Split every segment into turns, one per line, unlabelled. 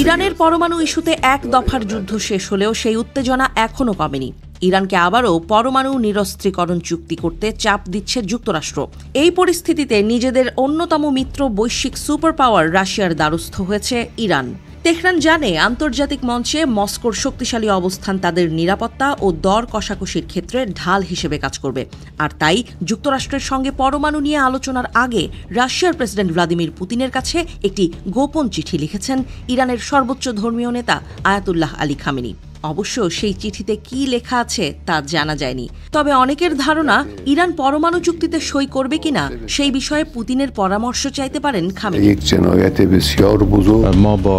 ইরানের পরমাণু ইস্যুতে এক দফার যুদ্ধ শেষ হলেও সেই উত্তেজনা এখনো কমেনি। ইরানকে আবারও পরমাণু নিরস্ত্রীকরণ চুক্তি করতে চাপ দিচ্ছে যুক্তরাষ্ট্র। এই পরিস্থিতিতে নিজেদের অন্যতম মিত্র বৈশ্বিক সুপার পাওয়ার রাশিয়ার দ্বারস্থ হয়েছে ইরান। তেহরান জানে আন্তর্জাতিক মঞ্চে মস্কোর শক্তিশালী অবস্থান তাদের নিরাপত্তা ও দর কষাকষির ক্ষেত্রে ঢাল হিসেবে কাজ করবে। আর তাই যুক্তরাষ্ট্রের সঙ্গে পরমাণু নিয়ে আলোচনার আগে রাশিয়ার প্রেসিডেন্ট ভ্লাদিমির পুতিনের কাছে একটি গোপন চিঠি লিখেছেন ইরানের সর্বোচ্চ ধর্মীয় নেতা আয়াতুল্লাহ আলী খামেনি। অবশ্য সেই চিঠিতে কি লেখা আছে তা জানা যায়নি। তবে অনেকের ধারণা ইরান পরমাণু চুক্তিতে সই করবে কিনা সেই বিষয়ে পুতিনের পরামর্শ চাইতে পারেন খামেনি।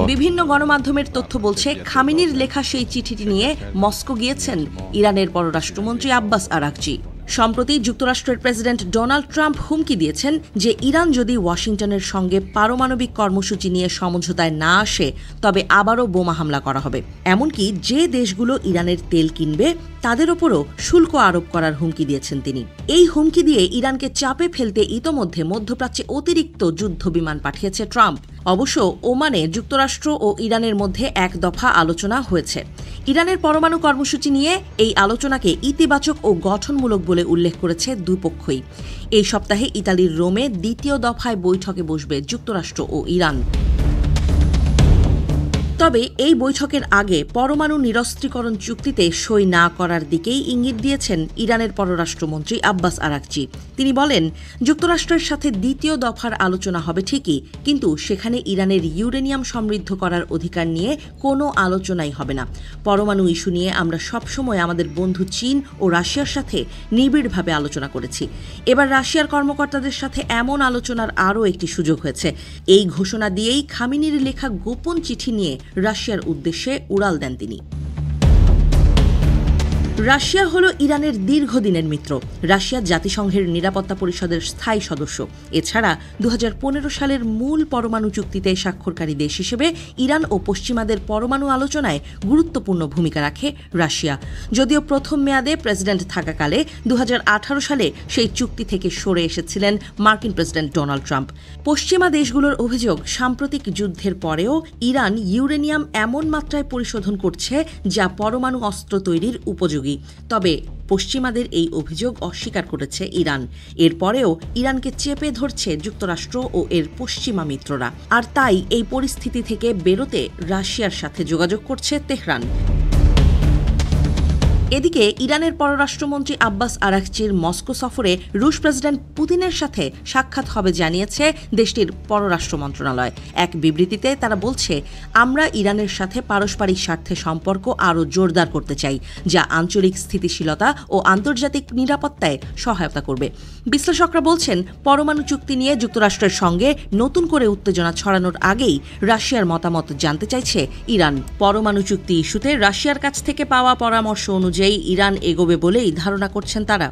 বিভিন্ন গণমাধ্যমের তথ্য বলছে, খামেনির লেখা সেই চিঠিটি নিয়ে মস্কো গিয়েছেন ইরানের পররাষ্ট্রমন্ত্রী আব্বাস আরাকচি। সম্প্রতি যুক্তরাষ্ট্রের প্রেসিডেন্ট ডোনাল্ড ট্রাম্প হুমকি দিয়েছেন যে ইরান যদি ওয়াশিংটনের সঙ্গে পারমাণবিক কর্মসূচি নিয়ে সমঝোতায় না আসে তবে আবারও বোমা হামলা করা হবে। এমনকি যে দেশগুলো ইরানের তেল কিনবে তাদের ওপরও শুল্ক আরোপ করার হুমকি দিয়েছেন তিনি। এই হুমকি দিয়ে ইরানকে চাপে ফেলতে ইতোমধ্যে মধ্যপ্রাচ্যে অতিরিক্ত যুদ্ধ বিমান পাঠিয়েছে ট্রাম্প। অবশ্য ওমানে যুক্তরাষ্ট্র ও ইরানের মধ্যে এক দফা আলোচনা হয়েছে। ইরানের পরমাণু কর্মসূচি নিয়ে এই আলোচনাকে ইতিবাচক ও গঠনমূলক বলে উল্লেখ করেছে দুই পক্ষই। এই সপ্তাহে ইতালির রোমে দ্বিতীয় দফায় বৈঠকে বসবে যুক্তরাষ্ট্র ও ইরান। তবে এই বৈঠকের আগে পরমাণু নিরস্ত্রীকরণ চুক্তিতে সই না করার দিকেই ইঙ্গিত দিয়েছেন ইরানের পররাষ্ট্রমন্ত্রী আব্বাস আরাকচি। তিনি বলেন, যুক্তরাষ্ট্রের সাথে দ্বিতীয় দফার আলোচনা হবে ঠিকই, কিন্তু সেখানে ইরানের ইউরেনিয়াম সমৃদ্ধ করার অধিকার নিয়ে কোনো আলোচনাই হবে না। পরমাণু ইস্যু নিয়ে আমরা সবসময় আমাদের বন্ধু চীন ও রাশিয়ার সাথে নিবিড়ভাবে আলোচনা করেছি। এবার রাশিয়ার কর্মকর্তাদের সাথে এমন আলোচনার আরও একটি সুযোগ হয়েছে। এই ঘোষণা দিয়েই খামেনির লেখা গোপন চিঠি নিয়ে রাশিয়ার উদ্দেশ্যে উড়াল দেন তিনি। রাশিয়া হল ইরানের দীর্ঘদিনের মিত্র। রাশিয়া জাতিসংঘের নিরাপত্তা পরিষদের স্থায়ী সদস্য। এছাড়া 2015 সালের মূল পরমাণু চুক্তিতে স্বাক্ষরকারী দেশ হিসেবে ইরান ও পশ্চিমাদের পরমাণু আলোচনায় গুরুত্বপূর্ণ ভূমিকা রাখে রাশিয়া। যদিও প্রথম মেয়াদে প্রেসিডেন্ট থাকাকালে 2018 সালে সেই চুক্তি থেকে সরে এসেছিলেন মার্কিন প্রেসিডেন্ট ডোনাল্ড ট্রাম্প। পশ্চিমা দেশগুলোর অভিযোগ, সাম্প্রতিক যুদ্ধের পরেও ইরান ইউরেনিয়াম এমন মাত্রায় পরিশোধন করছে যা পরমাণু অস্ত্র তৈরির উপযোগী। তবে পশ্চিমাদের এই অভিযোগ অস্বীকার করেছে ইরান। এরপরেও ইরানকে চেপে ধরছে যুক্তরাষ্ট্র ও এর পশ্চিমা মিত্ররা। আর তাই এই পরিস্থিতি থেকে বেরোতে রাশিয়ার সাথে যোগাযোগ করছে তেহরান। এদিকে ইরানের পররাষ্ট্রমন্ত্রী আব্বাস আরাকচির মস্কো সফরে রুশ প্রেসিডেন্ট পুতিনের সাথে সাক্ষাৎ হবে জানিয়েছে দেশটির পররাষ্ট্র মন্ত্রণালয়। এক বিবৃতিতে তারা বলছে, আমরা ইরানের সাথে পারস্পরিক স্বার্থে সম্পর্ক আরও জোরদার করতে চাই, যা আঞ্চলিক স্থিতিশীলতা ও আন্তর্জাতিক নিরাপত্তায় সহায়তা করবে। বিশ্লেষকরা বলছেন, পরমাণু চুক্তি নিয়ে যুক্তরাষ্ট্রের সঙ্গে নতুন করে উত্তেজনা ছড়ানোর আগেই রাশিয়ার মতামত জানতে চাইছে ইরান। পরমাণু চুক্তি ইস্যুতে রাশিয়ার কাছ থেকে পাওয়া পরামর্শ অনুযায়ী ইরান এগোবে বলেই ধারণা করছেন তারা।